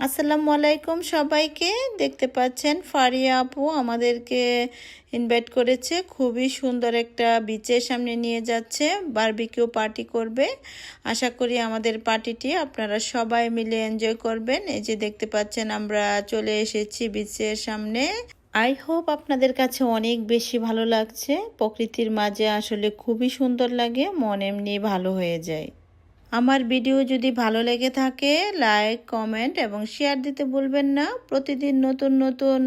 আসসালামু আলাইকুম সবাইকে। দেখতে পাচ্ছেন ফারিয়া আপু আমাদেরকে ইনভাইট করেছে, খুবই সুন্দর একটা বিচের সামনে নিয়ে যাচ্ছে, বারবিকিউ পার্টি করবে। আশা করি আমাদের পার্টিটি আপনারা সবাই মিলে এনজয় করবেন। এই যে দেখতে পাচ্ছেন আমরা চলে এসেছি বিচের সামনে। আই হোপ আপনাদের কাছে অনেক বেশি ভালো লাগছে। প্রকৃতির মাঝে আসলে খুবই সুন্দর লাগে, মন এমনি ভালো হয়ে যায়। আমার ভিডিও যদি ভালো লেগে থাকে লাইক, কমেন্ট এবং শেয়ার দিতে ভুলবেন না। প্রতিদিন নতুন নতুন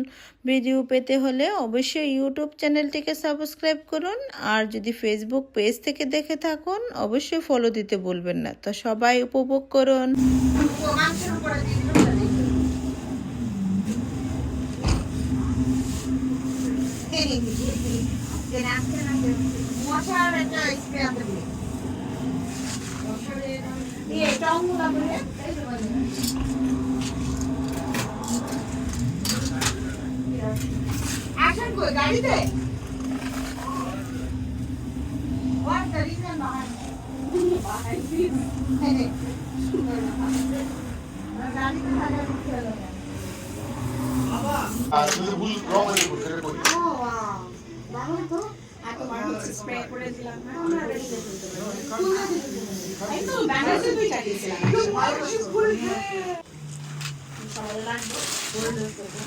ভিডিও পেতে হলে অবশ্যই ইউটিউব চ্যানেলটিকে সাবস্ক্রাইব করুন। আর যদি ফেসবুক পেজ থেকে দেখে থাকুন অবশ্যই ফলো দিতে ভুলবেন না। তো সবাই উপভোগ করুন। Action koi gadi te? What the reason behind it? Behind this? Gadi te haja chalo. আসলে ভুল রং হয়ে গেছে এটা করি Oh wow. Bahut to তোমার হচ্ছে স্প্রে করে দিলাম না আমরা রেডি করে ফেলতে পারি। এই তো ব্যানার্সে দুইটা দিয়েছিলাম। সবাই লাগবে করে দিতে হবে।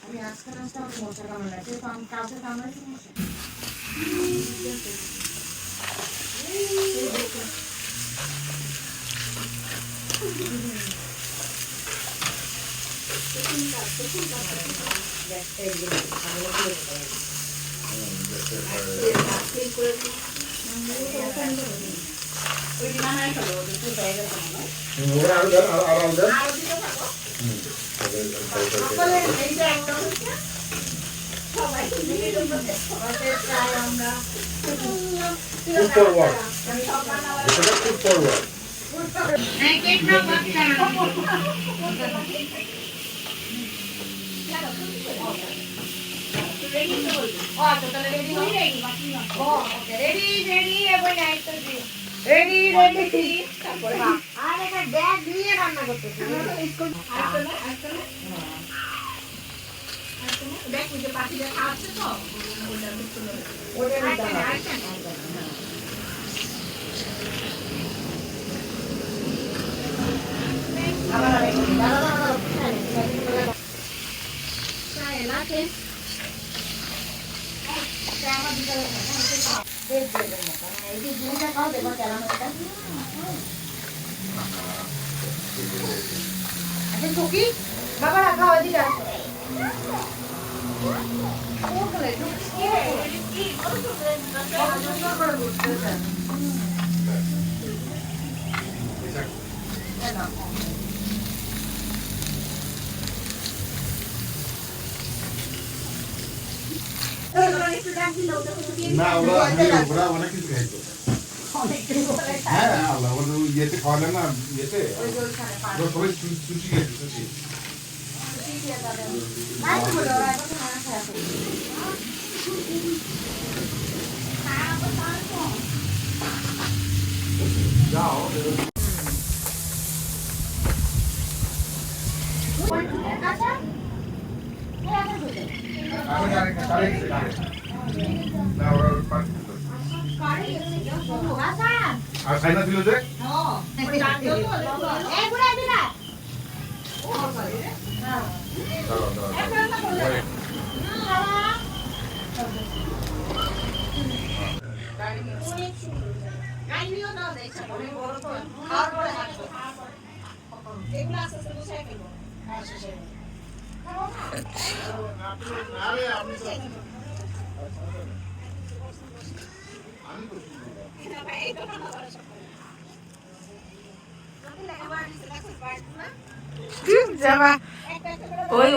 আমি আজকে রাস্তা মোটা কামড় লাগছে তো আমি কালকে কামড়াচ্ছি মোটা আর একটা ব্যাগ নিয়ে রান্না করতেছি দেখ যে পাখিটা খাচ্ছে তো বাবা রাখা ওই দিকে আসো না ওরা অনেক কিছু খাইতো হ্যাঁ আল্লাহ ওরা ইয়েতে খাওয়ালেন না ইয়েতে ওরা সবাই সুচি খেয়েছে সুচি যাও আর খাইনা দিল যে যাবা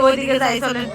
ওইদিকে যাই চলেন।